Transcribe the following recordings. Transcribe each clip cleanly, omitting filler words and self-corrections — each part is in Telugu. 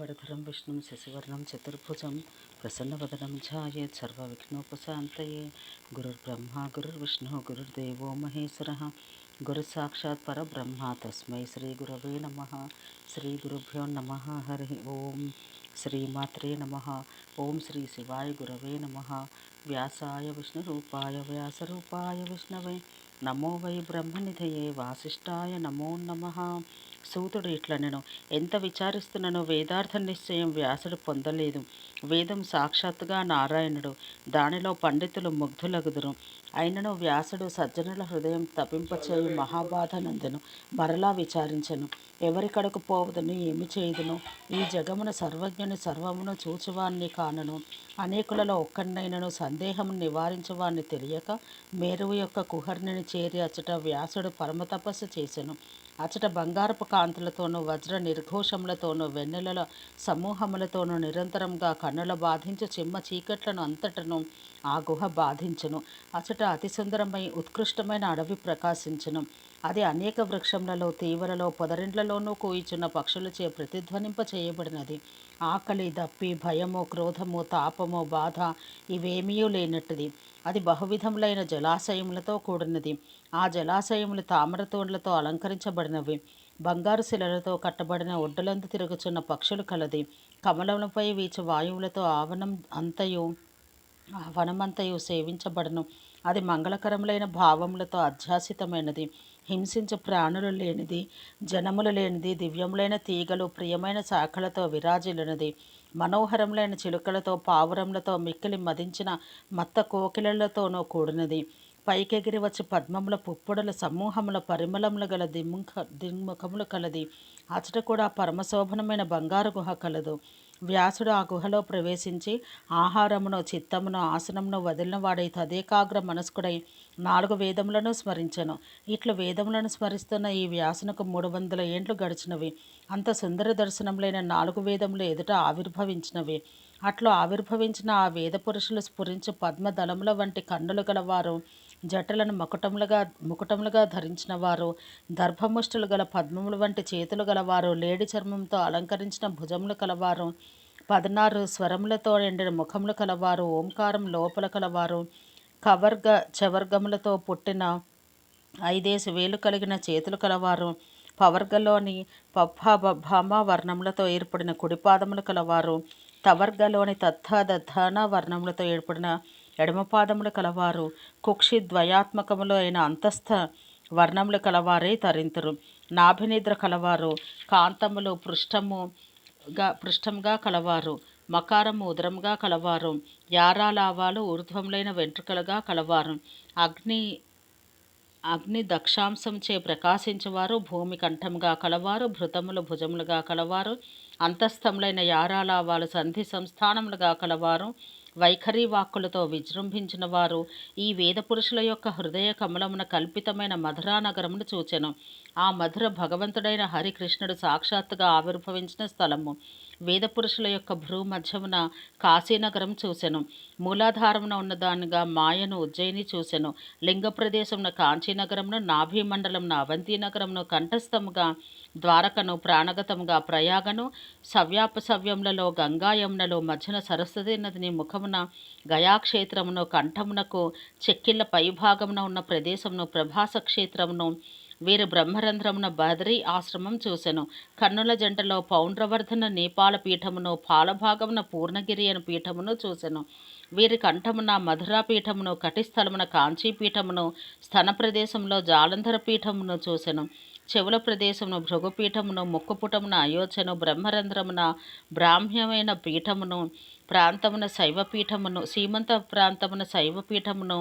वरदं विष्णुं शशिवर्णं चतुर्भुजं प्रसन्नवदनं ध्यायेत् सर्वविघ्नोपशान्तये। गुरुर्ब्रह्मा गुरुर्विष्णुः गुरुर्देवो महेश्वरः गुरुसाक्षात् परब्रह्म तस्मै श्रीगुरवे नमः। श्रीगुरुभ्यो नमः। हरिः ओं। श्रीमात्रे नमः। ओं श्री शिवाय गुरवे नमः। व्यासाय विष्णुरूपाय व्यासरूपाय विष्णवे नमो वै ब्रह्मनिधये वासिष्ठाय नमो नमः। సూతుడు ఇట్లనెను, ఎంత విచారిస్తున్నను వేదార్థ నిశ్చయం వ్యాసుడు పొందలేదు. వేదం సాక్షాత్తుగా నారాయణుడు, దానిలో పండితులు ముగ్ధులగుదురు. అయినను వ్యాసుడు సజ్జనుల హృదయం తపింపచేయు మహాబాధ నందెను. మరలా విచారించెను, ఎవరి కడకు పోవదును, ఏమి చేయుదును? ఈ జగమున సర్వజ్ఞుని సర్వమును చూచువాన్ని కానను. అనేకులలో ఒక్కడినైనను సందేహము నివారించువాన్ని తెలియక మేరువు యొక్క కుహర్నిని చేరి అచ్చట వ్యాసుడు పరమ తపస్సు చేసెను. అచ్చట బంగారపు కాంతులతోనూ వజ్ర నిర్ఘోషములతోనూ వెన్నెలల సమూహములతోనూ నిరంతరంగా కన్నుల బాధించు చిమ్మ చీకట్లను అంతటను ఆ గుహ బాధించును. అచ్చట అతి సుందరమై ఉత్కృష్టమైన అడవి ప్రకాశించును. అది అనేక వృక్షములలో, తీవలలో, పొదరిండ్లలోనూ కూయిచున్న పక్షులచే ప్రతిధ్వనింప చేయబడినది. ఆకలి, దప్పి, భయము, క్రోధము, తాపము, బాధ ఇవేమీయూ లేనట్టుది. అది బహువిధములైన జలాశయములతో కూడినది. ఆ జలాశయములు తామరతోండ్లతో అలంకరించబడినవి. బంగారు శిలలతో కట్టబడిన ఒడ్డులందు తిరుగుచున్న పక్షులు కలది. కమలములపై వీచు వాయువులతో వనమంతయు సేవించబడను. అది మంగళకరములైన భావములతో అధ్యాసితమైనది. హింసించు ప్రాణులు లేనిది, జనములు లేనిది, దివ్యములైన తీగలు, ప్రియమైన శాఖలతో విరాజిల్లునది. మనోహరములైన చిలుకలతో, పావురములతో, మిక్కిలి మదించిన మత్త కోకిలలతోనూ కూడినది. పైకెగిరి వచ్చి పద్మముల పుప్పొడుల సమూహముల పరిమళములు గల దిమ్ముఖములు కలది. అచట కూడా పరమశోభనమైన బంగారు గుహ కలదు. వ్యాసుడు ఆ గుహలో ప్రవేశించి ఆహారమును, చిత్తమును, ఆసనమును వదిలిన వాడై తదేకాగ్ర మనస్కుడై 4 వేదములను స్మరించెను. ఇట్లు వేదములను స్మరిస్తున్న ఈ వ్యాసునకు 300 ఏండ్లు గడిచినవి. అంత సుందర దర్శనములైన 4 వేదములు ఎదుట ఆవిర్భవించినవి. అట్లు ఆవిర్భవించిన ఆ వేద పురుషులు స్ఫురించు పద్మదళముల వంటి కన్నులు గలవారు, జటలను ముకుటములుగా ధరించిన వారు, దర్భముష్టులు గల పద్మములు వంటి చేతులు గలవారు, లేడి చర్మంతో అలంకరించిన భుజములు కలవారు, 16 స్వరములతో నిండిన ముఖములు కలవారు, ఓంకారం లోపల కలవారు, కవర్గ చవర్గములతో పుట్టిన 5 వేలు కలిగిన చేతులు కలవారు, పవర్గలోని పబ్బ వర్ణములతో ఏర్పడిన కుడిపాదములు కలవారు, తవర్గలోని దధాన వర్ణములతో ఏర్పడిన ఎడమపాదములు కలవారు, కుక్షి ద్వయాత్మకములు అయిన అంతస్థ వర్ణములు కలవారై తరింతురు. నాభినిద్ర కలవారు, కాంతములు పృష్టముగా కలవారు, మకారము ఉదరముగా కలవారు, యారాలావాలు ఊర్ధ్వములైన వెంట్రుకలుగా కలవారు, అగ్ని దక్షాంశంచే ప్రకాశించువారు, భూమి కంఠముగా కలవారు, భృతములు భుజములుగా కలవారు, అంతస్థములైన యారాలావాలు సంధి సంస్థానములుగా కలవారు, వైఖరి వాక్కులతో విజృంభించిన వారు ఈ వేద పురుషుల యొక్క హృదయ కమలమున కల్పితమైన మధురా నగరమును చూచెను. ఆ మధుర భగవంతుడైన హరికృష్ణుడు సాక్షాత్తుగా ఆవిర్భవించిన స్థలము. వేద పురుషుల యొక్క భ్రూ మధ్యమున కాశీనగరం చూసెను. మూలాధారమున ఉన్నదానిగా మాయను ఉజ్జయిని చూసెను. లింగ ప్రదేశమున కాంచీనగరమును, నాభి మండలమున అవంతి నగరమును, కంఠస్థముగా ద్వారకను, ప్రాణగతముగా ప్రయాగను, సవ్యాపసవ్యములలో గంగా యమునలు, మధ్యన సరస్వతి నదిని, ముఖమున గయాక్షేత్రమును, కంఠమునకు చెక్కిళ్ళ పైభాగమున ఉన్న ప్రదేశమును ప్రభాస క్షేత్రమును, వీరి బ్రహ్మరంధ్రమున బదరీ ఆశ్రమం చూసెను. కన్నుల జంటలో పౌండ్రవర్ధన నేపాల పీఠమును, పాలభాగమున పూర్ణగిరి అను పీఠమును చూసెను. వీరి కంఠమున మధురా పీఠమును, కటిస్థలమున కాంచీపీఠమును, స్తన ప్రదేశంలో జాలంధర పీఠమును చూసెను. చెవుల ప్రదేశమును భృగుపీఠమును, ముక్కుపుటమున అయోధ్యను, బ్రహ్మరంధ్రమున బ్రాహ్మ్యమైన పీఠమును, ప్రాంతమున శైవపీఠమును, సీమంత ప్రాంతమున శైవపీఠమును,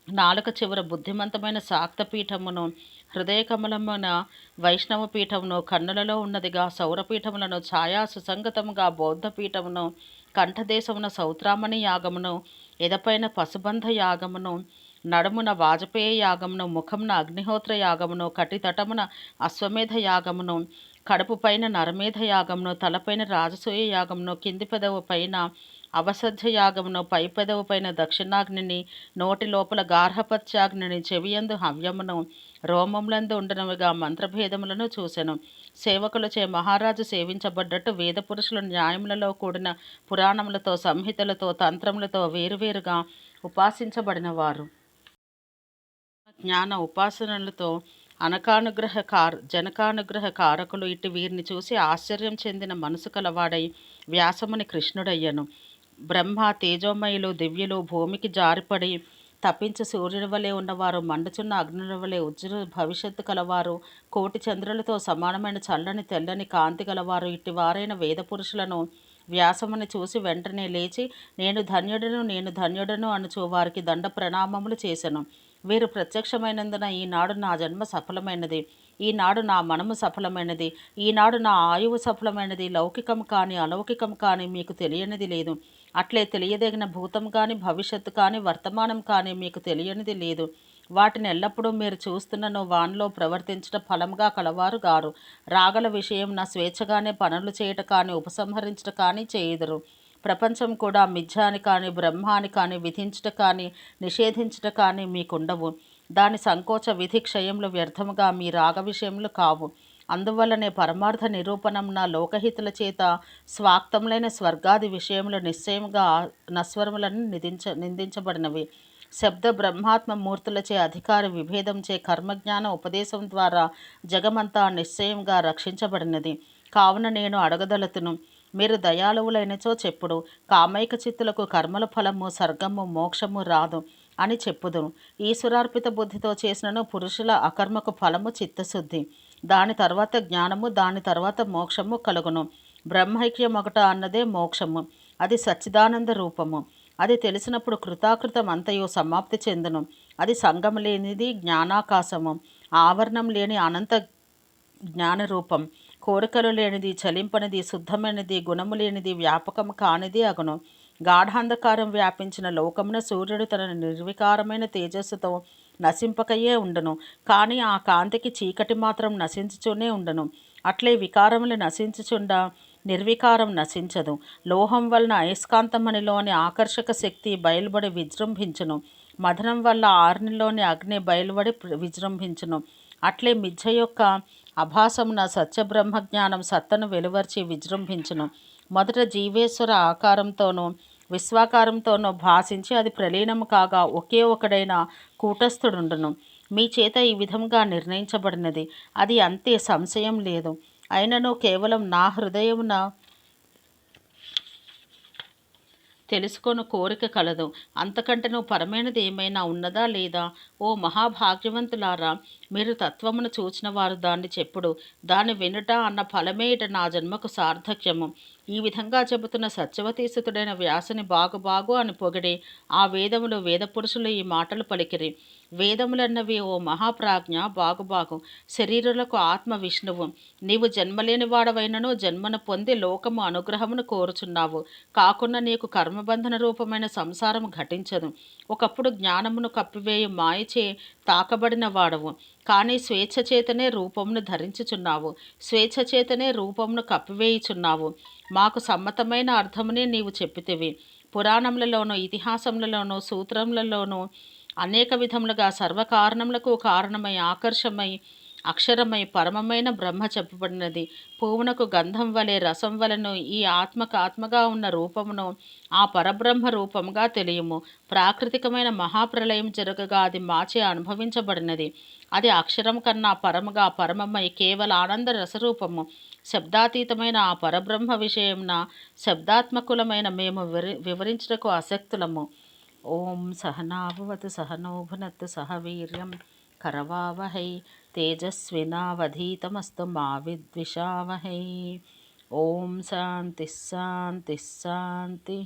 నాలుక చివర బుద్ధిమంతమైన శాక్తపీఠమును, హృదయ కమలమున వైష్ణవ పీఠమును, కన్నులలో ఉన్నదిగా సౌరపీఠములను, ఛాయా సుసంగతముగా బౌద్ధపీఠమును, కంఠదేశమున సౌత్రామణి యాగమును, ఎదపైన పశుబంధ యాగమును, నడుమున వాజపేయ యాగమును, ముఖమున అగ్నిహోత్ర యాగమును, కటితటమున అశ్వమేధ యాగమును, కడుపు పైన నరమేధ యాగమును, తలపైన రాజసూయ యాగమును, కింది పెదవు పైన అవసధ్య యాగమును, పై పెదవు పైన దక్షిణాగ్నిని, నోటి లోపల గార్హపత్యాగ్నిని, చెవియందు హవ్యమును, రోమములందు ఉండినవిగా మంత్రభేదములను చూసెను. సేవకులచే మహారాజు సేవించబడ్డట్టు వేద పురుషులు న్యాయములలో కూడిన పురాణములతో, సంహితలతో, తంత్రములతో వేరువేరుగా ఉపాసించబడినవారు. జ్ఞాన ఉపాసనలతో జనకానుగ్రహ కారకులు ఇటు వీరిని చూసి ఆశ్చర్యం చెందిన మనసు కలవాడై వ్యాసముని కృష్ణుడయ్యను. బ్రహ్మ తేజోమయులు దివ్యులు భూమికి జారిపడి తప్పించి సూర్యుని వలె ఉన్నవారు, మండుచున్న అగ్నుల వలె ఉజ్జుల భవిష్యత్తు కలవారు, కోటి చంద్రులతో సమానమైన చల్లని తెల్లని కాంతి గలవారు ఇట్టి వారైన వేద పురుషులను వ్యాసముని చూసి వెంటనే లేచి నేను ధన్యుడను అనుచు వారికి దండ ప్రణామములు చేసెను. వీరు ప్రత్యక్షమైనందున ఈనాడు నా జన్మ సఫలమైనది, ఈనాడు నా మనము సఫలమైనది, ఈనాడు నా ఆయువు సఫలమైనది. లౌకికం కానీ అలౌకికం కానీ మీకు తెలియనిది లేదు. అట్లే తెలియదగిన భూతం కానీ భవిష్యత్తు కానీ వర్తమానం కానీ మీకు తెలియనిది లేదు. వాటిని ఎల్లప్పుడూ మీరు చూస్తున్నను వానిలో ప్రవర్తించడం ఫలంగా కలవారు గారు. రాగల విషయం నా స్వేచ్ఛగానే పనులు చేయట కానీ ఉపసంహరించట కానీ చేయుదురు. ప్రపంచం కూడా మిథ్య అని కానీ బ్రహ్మ అని కానీ విధించట కానీ నిషేధించట కానీ మీకుండవు. దాని సంకోచ విధి క్షయములు వ్యర్థముగా మీ రాగ విషయములు కావు. అందువల్లనే పరమార్థ నిరూపణంన లోకహితుల చేత స్వాక్తములైన స్వర్గాది విషయములు నిశ్చయముగా నశ్వరములను నిందించబడినవి. శబ్ద బ్రహ్మాత్మ మూర్తులచే అధికార విభేదంచే కర్మజ్ఞాన ఉపదేశం ద్వారా జగమంతా నిశ్చయంగా రక్షించబడినది. కావున నేను అడగదలతును, మీరు దయాళువులైనచో చెప్పుడు. కామైక చిత్తులకు కర్మల ఫలము స్వర్గము మోక్షము రాదు అని చెప్పుదును. ఈశ్వరార్పిత బుద్ధితో చేసినను పురుషుల అకర్మకు ఫలము చిత్తశుద్ధి, దాని తర్వాత జ్ఞానము, దాని తర్వాత మోక్షము కలుగును. బ్రహ్మైక్యం ఒకట అన్నదే మోక్షము. అది సచ్చిదానంద రూపము. అది తెలిసినప్పుడు కృతాకృతం అంతయు సమాప్తి చెందును. అది సంగం లేనిది జ్ఞానాకాశము, ఆవరణం లేని అనంత జ్ఞానరూపం. కోరికలు లేనిది, చలింపనిది, శుద్ధమైనది, గుణము లేనిది, వ్యాపకము కానిది అగును. గాఢాంధకారం వ్యాపించిన లోకమున సూర్యుడు తన నిర్వికారమైన తేజస్సుతో నశింపకయే ఉండును. కానీ ఆ కాంతికి చీకటి మాత్రం నశించుచూనే ఉండును. అట్లే వికారములు నశించుచుండ నిర్వికారం నశించదు. లోహం వలన అయస్కాంతమణిలోని ఆకర్షక శక్తి బయలుబడి విజృంభించును. మదనం వల్ల ఆర్నిలోని అగ్ని బయలుబడి విజృంభించును. అట్లే మిథ్య యొక్క అభాసమున సత్యబ్రహ్మజ్ఞానం సత్తను వెలువర్చి విజృంభించును. మొదట జీవేశ్వర ఆకారంతోనూ విశ్వాకారంతోనూ భాషించి అది ప్రలీనము కాగా ఒకే ఒకడైన కూటస్థుడుండును. మీ చేత ఈ విధంగా నిర్ణయించబడినది. అది అంతే, సంశయం లేదు. అయినను కేవలం నా హృదయమున తెలుసుకొను కోరిక కలదు. అంతకంటేనూ పరమైనది ఏమైనా ఉన్నదా లేదా? ఓ మహాభాగ్యవంతులారా, మీరు తత్వమును చూచిన వారు దాన్ని చెప్పుడు. దాన్ని వినుట అన్న ఫలమే ఇట నా జన్మకు సార్థక్యము. ఈ విధంగా చెబుతున్న సత్యవతీసుతుడైన వ్యాసుని బాగు అని పొగిడి ఆ వేదములు వేదపురుషులు ఈ మాటలు పలికిరి. వేదములన్నవి ఓ మహాప్రాజ్ఞ బాగు. శరీరులకు ఆత్మ విష్ణువు. నీవు జన్మలేని వాడవైనను జన్మను పొంది లోకము అనుగ్రహమును కోరుచున్నావు. కాకున్న నీకు కర్మబంధన రూపమైన సంసారం ఘటించదు. ఒకప్పుడు జ్ఞానమును కప్పివేయి మాయచే తాకబడిన వాడవు. కానీ స్వేచ్ఛచేతనే రూపమును ధరించుచున్నావు. స్వేచ్ఛచేతనే రూపమును కప్పివేయుచున్నావు. మాకు సమ్మతమైన అర్థమునే నీవు చెప్పితివి. పురాణములలోనూ ఇతిహాసములలోనూ సూత్రములలోనూ అనేక విధములుగా సర్వకారణములకు కారణమై ఆకర్షమై అక్షరమై పరమమైన బ్రహ్మ చెప్పబడినది. పువ్వునకు గంధం వలె రసం వలను ఈ ఆత్మగా ఉన్న రూపమును ఆ పరబ్రహ్మ రూపముగా తెలియము. ప్రాకృతికమైన మహాప్రలయం జరగగా అది మాచే అనుభవించబడినది. అది అక్షరం కన్నా పరమమై కేవల ఆనంద రసరూపము. శబ్దాతీతమైన ఆ పరబ్రహ్మ విషయమున శబ్దాత్మకులమైన మేము వివరించుటకు అశక్తులము. ఓం సహనాభవతు సహనో భునత్తు సహ వీర్యం కరవావహై తేజస్వినావధీతమస్తు మా విద్విషావహై. ఓం శాంతి శాంతి శాంతి.